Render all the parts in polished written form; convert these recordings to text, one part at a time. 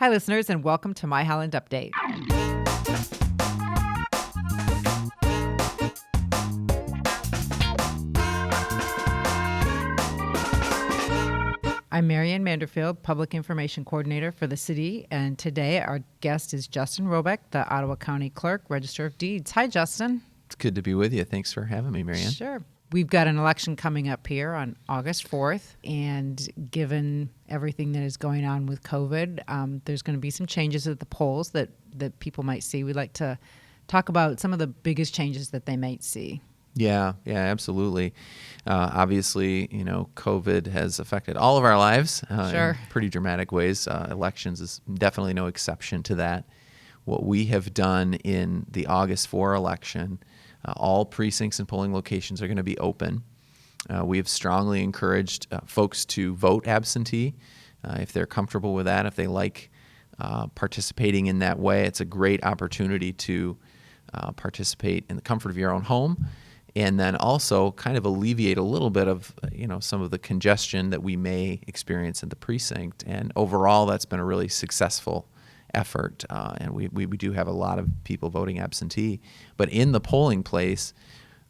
Hi, listeners, and welcome to My Holland Update. I'm Marianne Manderfield, Public Information Coordinator for the city, and today our guest is Justin Roebuck, the Ottawa County Clerk, Register of Deeds. Hi, Justin. It's good to be with you. Thanks for having me, Marianne. Sure. We've got an election coming up here on August 4th, and given everything that is going on with COVID, there's going to be some changes at the polls that people might see. We'd like to talk about some of the biggest changes that they might see. Yeah, absolutely. Obviously, COVID has affected all of our lives in pretty dramatic ways. Elections is definitely no exception to that. What we have done in the August 4 election, all precincts and polling locations are going to be open. We have strongly encouraged folks to vote absentee if they're comfortable with that, if they like participating in that way. It's a great opportunity to participate in the comfort of your own home, and then also kind of alleviate a little bit of some of the congestion that we may experience in the precinct. And overall, that's been a really successful effort, and we do have a lot of people voting absentee. But in the polling place,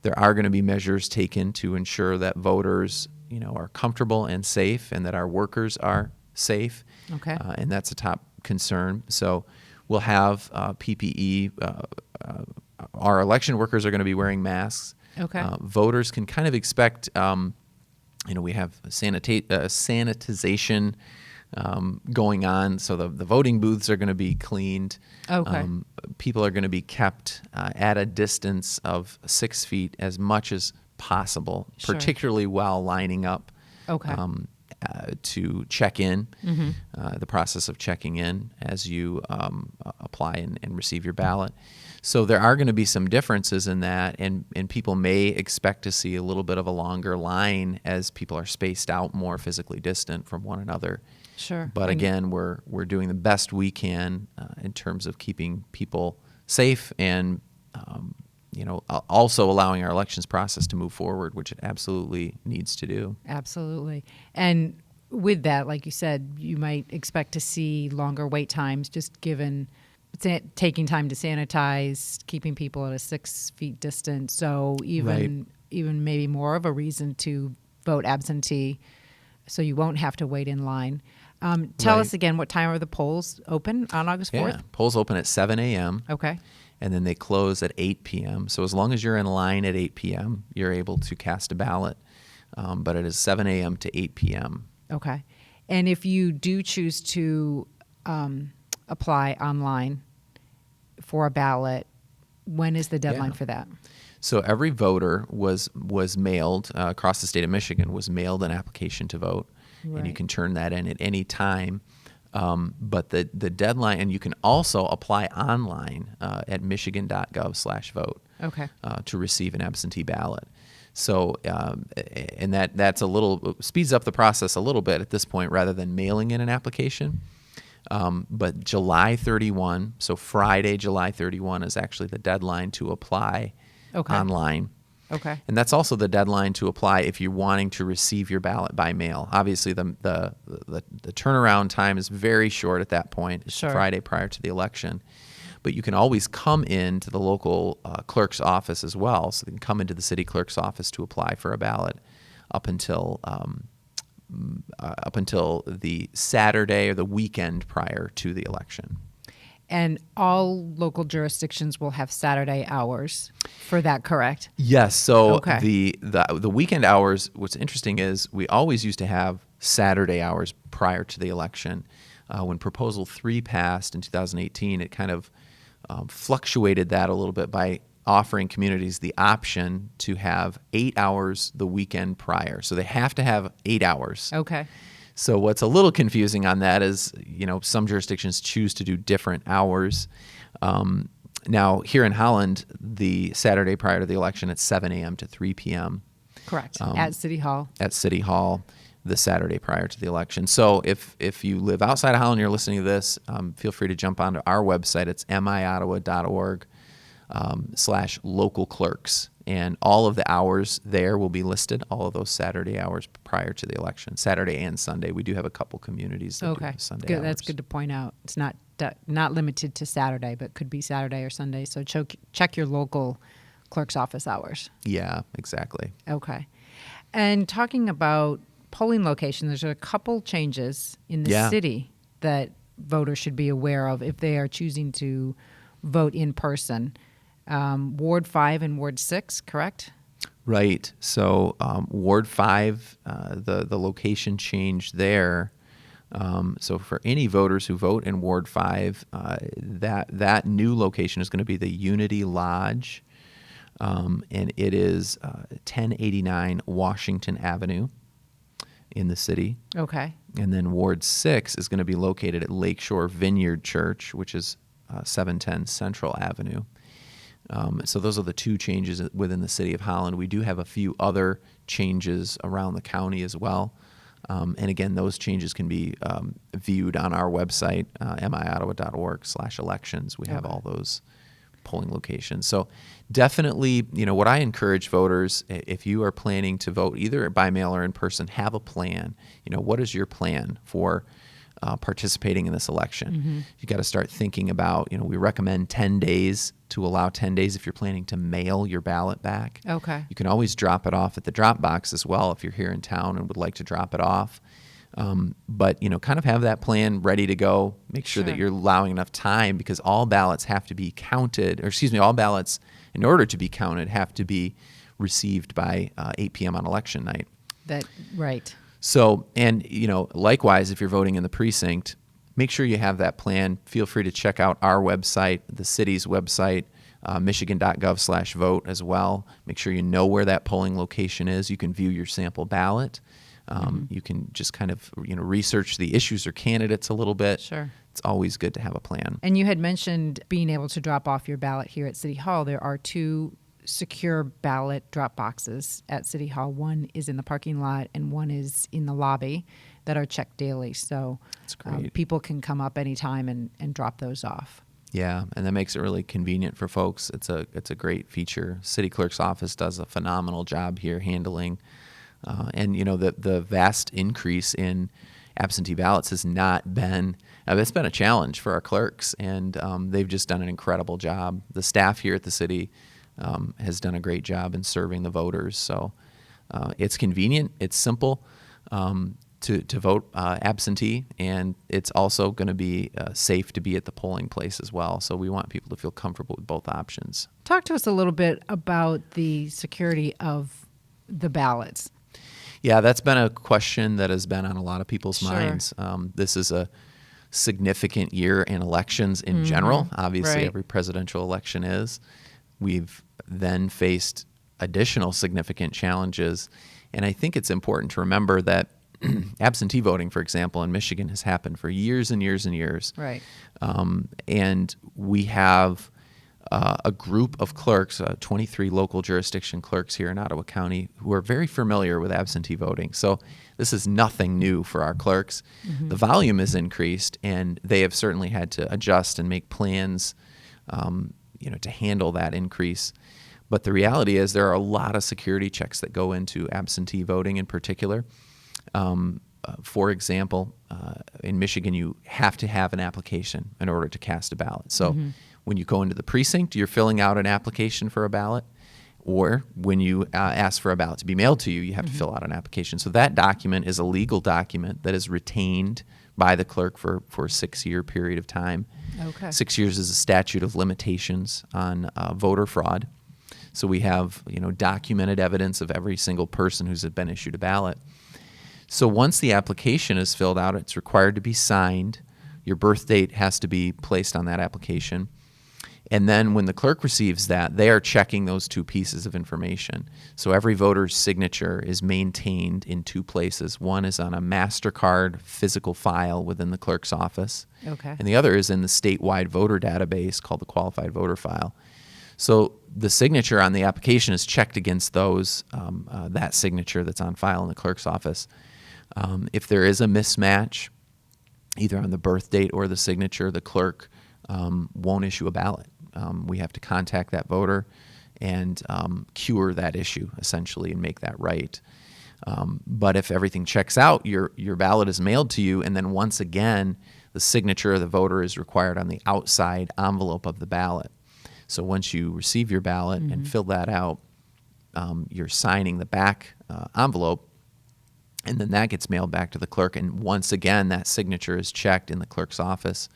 there are going to be measures taken to ensure that voters are comfortable and safe, and that our workers are safe. Okay. And that's a top concern. So we'll have PPE. Our election workers are going to be wearing masks. Okay. Voters can kind of expect, we have sanitization going on, so the voting booths are going to be cleaned. Okay. People are going to be kept at a distance of 6 feet as much as possible, Sure. particularly while lining up. Okay. To check in, the process of checking in as you apply and receive your ballot. So there are going to be some differences in that, and people may expect to see a little bit of a longer line as people are spaced out more physically distant from one another. Sure. But again, we're doing the best we can in terms of keeping people safe and also allowing our elections process to move forward, which it absolutely needs to do. Absolutely. And with that, like you said, you might expect to see longer wait times, just given taking time to sanitize, keeping people at a 6 feet distance. So even maybe more of a reason to vote absentee, so you won't have to wait in line. Tell us again, what time are the polls open on August 4th? Yeah, polls open at 7 a.m. Okay. And then they close at 8 p.m. So as long as you're in line at 8 p.m., you're able to cast a ballot. But it is 7 a.m. to 8 p.m. Okay. And if you do choose to apply online for a ballot, when is the deadline for that? So every voter was mailed, across the state of Michigan, was mailed an application to vote. Right. And you can turn that in at any time. But the deadline, and you can also apply online at michigan.gov/vote Okay. to receive an absentee ballot. So, and that's speeds up the process a little bit at this point rather than mailing in an application. But July 31, so Friday, July 31 is actually the deadline to apply online. Okay. And that's also the deadline to apply if you're wanting to receive your ballot by mail. Obviously, the turnaround time is very short at that point. It's Sure. Friday prior to the election. But you can always come into the local clerk's office as well. So you can come into the city clerk's office to apply for a ballot up until the Saturday or the weekend prior to the election. And all local jurisdictions will have Saturday hours for that, correct? Yes. So Okay. the weekend hours, what's interesting is we always used to have Saturday hours prior to the election. When Proposal 3 passed in 2018, it kind of fluctuated that a little bit by offering communities the option to have 8 hours the weekend prior. So they have to have 8 hours. Okay. So what's a little confusing on that is, some jurisdictions choose to do different hours. Now, here in Holland, the Saturday prior to the election, it's 7 a.m. to 3 p.m. Correct. At City Hall. At City Hall, the Saturday prior to the election. So if you live outside of Holland and you're listening to this, feel free to jump onto our website. It's miottawa.org/local clerks. and all of the hours there will be listed, all of those Saturday hours prior to the election, Saturday and Sunday. We do have a couple communities that do have Sunday hours. That's good to point out. It's not limited to Saturday, but could be Saturday or Sunday. So check your local clerk's office hours. Yeah, exactly. Okay. And talking about polling location, there's a couple changes in the city that voters should be aware of if they are choosing to vote in person. Ward 5 and Ward 6, correct? Right. So Ward 5, the location change there. So for any voters who vote in Ward 5, that new location is going to be the Unity Lodge, and it is 1089 Washington Avenue in the city. Okay. And then Ward 6 is going to be located at Lakeshore Vineyard Church, which is 710 Central Avenue. So those are the two changes within the city of Holland. We do have a few other changes around the county as well. And again, those changes can be viewed on our website, miottawa.org/elections. We have all those polling locations. So definitely, what I encourage voters, if you are planning to vote either by mail or in person, have a plan. What is your plan for participating in this election? Mm-hmm. You got to start thinking about, we recommend 10 days to allow 10 days if you're planning to mail your ballot back. Okay. You can always drop it off at the drop box as well if you're here in town and would like to drop it off. But, kind of have that plan ready to go. Make sure that you're allowing enough time, because all ballots have to be counted, all ballots, in order to be counted, have to be received by 8 p.m. on election night. Right. So, and, likewise, if you're voting in the precinct, make sure you have that plan. Feel free to check out our website, the city's website, michigan.gov/vote as well. Make sure you know where that polling location is. You can view your sample ballot. You can just kind of, research the issues or candidates a little bit. Sure. It's always good to have a plan. And you had mentioned being able to drop off your ballot here at City Hall. There are 2 secure ballot drop boxes at City Hall. One is in the parking lot and one is in the lobby that are checked daily. So that's great. People can come up anytime and drop those off. Yeah, and that makes it really convenient for folks. It's a great feature. City Clerk's office does a phenomenal job here handling. And the vast increase in absentee ballots has not been, it's been a challenge for our clerks, and they've just done an incredible job. The staff here at the city has done a great job in serving the voters. So it's convenient, it's simple to vote absentee, and it's also going to be safe to be at the polling place as well. So we want people to feel comfortable with both options. Talk to us a little bit about the security of the ballots. Yeah, that's been a question that has been on a lot of people's minds. This is a significant year in elections in general. Obviously, every presidential election is. We've then faced additional significant challenges. And I think it's important to remember that absentee voting, for example, in Michigan has happened for years and years and years. Right. And we have a group of clerks, 23 local jurisdiction clerks here in Ottawa County, who are very familiar with absentee voting. So this is nothing new for our clerks. The volume is increased, and they have certainly had to adjust and make plans, to handle that increase. But the reality is there are a lot of security checks that go into absentee voting in particular. For example, in Michigan, you have to have an application in order to cast a ballot. So when you go into the precinct, you're filling out an application for a ballot, or when you ask for a ballot to be mailed to you, you have to fill out an application. So that document is a legal document that is retained by the clerk for a 6-year period of time. Okay. 6 years is a statute of limitations on voter fraud. So we have, documented evidence of every single person who's been issued a ballot. So once the application is filled out, it's required to be signed. Your birth date has to be placed on that application. And then when the clerk receives that, they are checking those 2 pieces of information. So every voter's signature is maintained in 2 places. One is on a MasterCard physical file within the clerk's office. Okay. And the other is in the statewide voter database called the Qualified Voter File. So the signature on the application is checked against those, that signature that's on file in the clerk's office. If there is a mismatch, either on the birth date or the signature, the clerk won't issue a ballot. We have to contact that voter and cure that issue essentially and make that right. But if everything checks out, your ballot is mailed to you, and then once again, the signature of the voter is required on the outside envelope of the ballot. So once you receive your ballot and fill that out, you're signing the back envelope, and then that gets mailed back to the clerk. And once again, that signature is checked in the clerk's office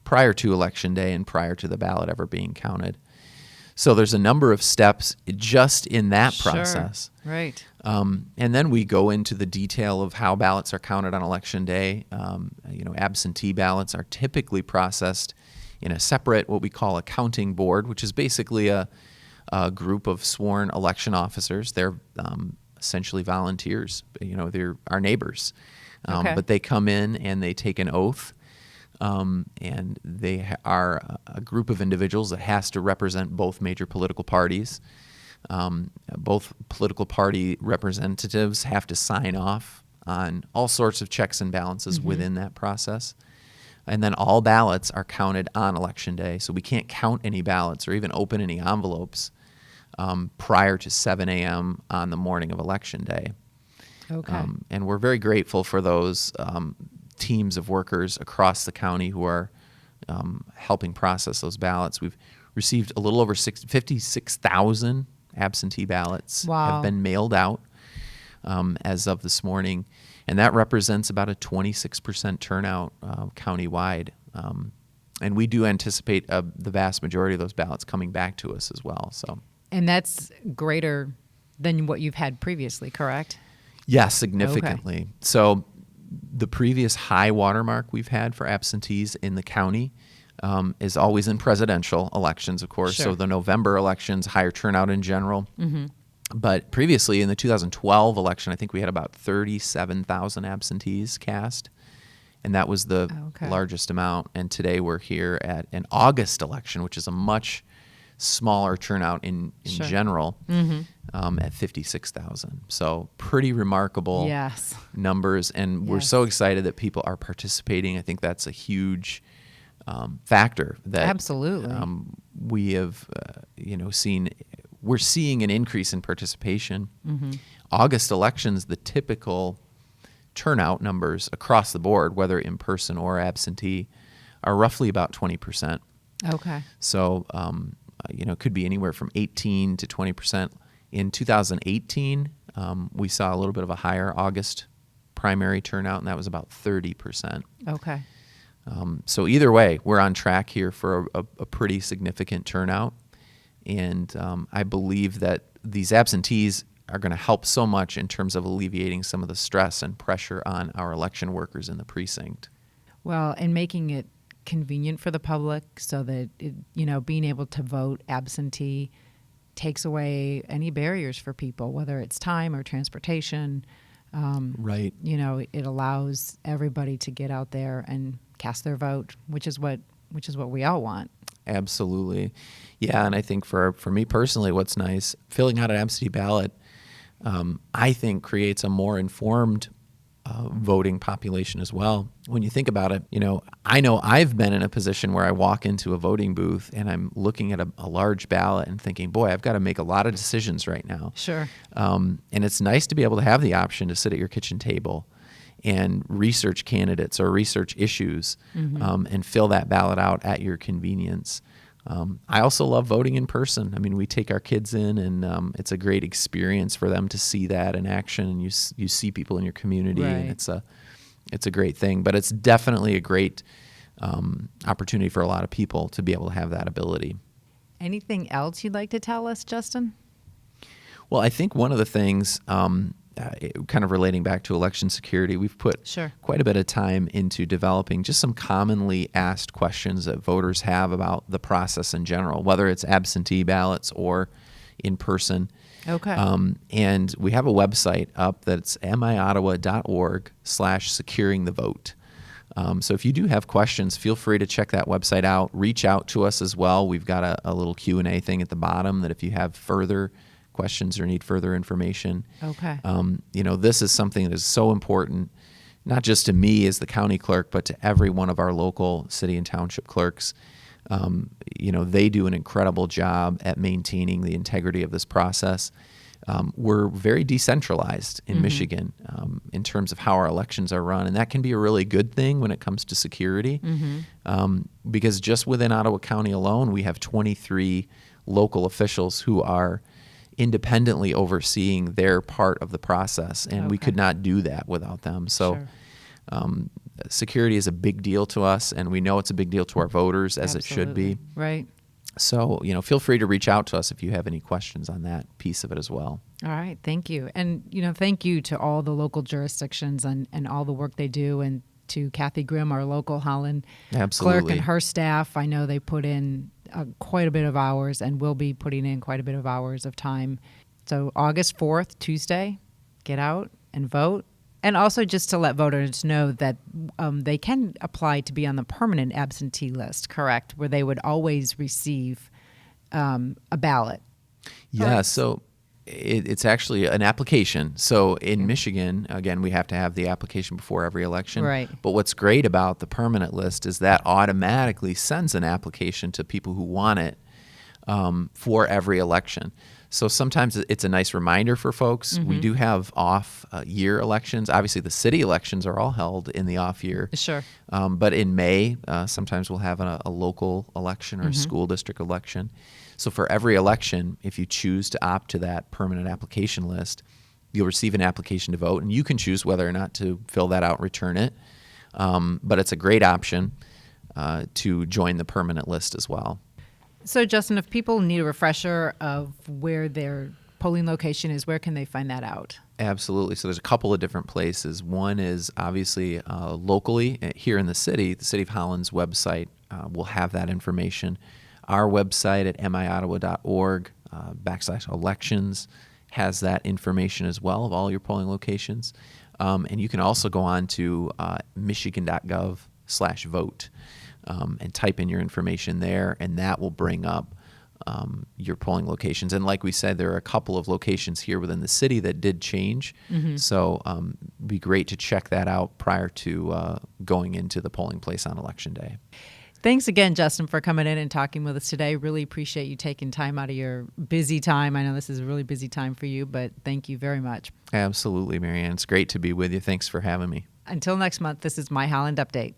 prior to Election Day and prior to the ballot ever being counted. So there's a number of steps just in that process. Right. And then we go into the detail of how ballots are counted on Election Day. Absentee ballots are typically processed in a separate, what we call a counting board, which is basically a group of sworn election officers. They're essentially volunteers. They're our neighbors. But they come in and they take an oath. And they are a group of individuals that has to represent both major political parties. Both political party representatives have to sign off on all sorts of checks and balances within that process. And then all ballots are counted on Election Day. So we can't count any ballots or even open any envelopes prior to 7 a.m. on the morning of Election Day. Okay. And we're very grateful for those teams of workers across the county who are helping process those ballots. We've received a little over 56,000 absentee ballots have been mailed out as of this morning, and that represents about a 26% turnout countywide. And we do anticipate the vast majority of those ballots coming back to us as well. And that's greater than what you've had previously, correct? Yes, significantly. Okay. So the previous high watermark we've had for absentees in the county is always in presidential elections, of course. Sure. So the November elections, higher turnout in general. But previously in the 2012 election, I think we had about 37,000 absentees cast, and that was the largest amount. And today we're here at an August election, which is a much smaller turnout in general, at 56,000. So pretty remarkable numbers, and we're so excited that people are participating. I think that's a huge factor that absolutely we have seen. We're seeing an increase in participation. August elections, the typical turnout numbers across the board, whether in person or absentee, are roughly about 20%. Okay. So it could be anywhere from 18 to 20%. In 2018, we saw a little bit of a higher August primary turnout, and that was about 30%. Okay. So either way, we're on track here for a pretty significant turnout. And I believe that these absentees are going to help so much in terms of alleviating some of the stress and pressure on our election workers in the precinct. Well, and making it convenient for the public so that, being able to vote absentee takes away any barriers for people, whether it's time or transportation. Right. It allows everybody to get out there and cast their vote, which is what we all want. Absolutely. Yeah, and I think for me personally, what's nice, filling out an absentee ballot, I think creates a more informed voting population as well. When you think about it, I know I've been in a position where I walk into a voting booth and I'm looking at a large ballot and thinking, boy, I've got to make a lot of decisions right now. Sure. And it's nice to be able to have the option to sit at your kitchen table and research candidates or research issues and fill that ballot out at your convenience. I also love voting in person. I mean, we take our kids in, and it's a great experience for them to see that in action. And you see people in your community, right. And it's a great thing. But it's definitely a great opportunity for a lot of people to be able to have that ability. Anything else you'd like to tell us, Justin? Well, I think one of the things, kind of relating back to election security, we've put quite a bit of time into developing just some commonly asked questions that voters have about the process in general, whether it's absentee ballots or in person. Okay. And we have a website up that's miottawa.org/securingthevote. So if you do have questions, feel free to check that website out. Reach out to us as well. We've got a little Q&A thing at the bottom that if you have further questions or need further information. Okay. This is something that is so important, not just to me as the county clerk, but to every one of our local city and township clerks. They do an incredible job at maintaining the integrity of this process. We're very decentralized in Michigan in terms of how our elections are run, and that can be a really good thing when it comes to security, because just within Ottawa County alone, we have 23 local officials who are independently overseeing their part of the process, and we could not do that without them. So security is a big deal to us, and we know it's a big deal to our voters, as it should be. Right. So, feel free to reach out to us if you have any questions on that piece of it as well. All right. Thank you. And, thank you to all the local jurisdictions and all the work they do, and to Kathy Grimm, our local Holland clerk, and her staff. I know they put in quite a bit of hours and will be putting in quite a bit of hours of time. So August 4th, Tuesday, get out and vote. And also just to let voters know that they can apply to be on the permanent absentee list, correct, where they would always receive a ballot. Yeah, so it's actually an application. So in Michigan, again, we have to have the application before every election. Right. But what's great about the permanent list is that automatically sends an application to people who want it for every election. So sometimes it's a nice reminder for folks. We do have off-year elections. Obviously, the city elections are all held in the off-year. Sure. But in May, sometimes we'll have a local election or a school district election. So for every election, if you choose to opt to that permanent application list, you'll receive an application to vote, and you can choose whether or not to fill that out and return it. But it's a great option to join the permanent list as well. So, Justin, if people need a refresher of where their polling location is, where can they find that out? Absolutely. So there's a couple of different places. One is obviously locally here in the city of Holland's website will have that information. Our website at miottawa.org /elections has that information as well of all your polling locations. And you can also go on to michigan.gov/vote. And type in your information there, and that will bring up your polling locations. And like we said, there are a couple of locations here within the city that did change. So it'd be great to check that out prior to going into the polling place on Election Day. Thanks again, Justin, for coming in and talking with us today. Really appreciate you taking time out of your busy time. I know this is a really busy time for you, but thank you very much. Absolutely, Marianne. It's great to be with you. Thanks for having me. Until next month, this is My Holland Update.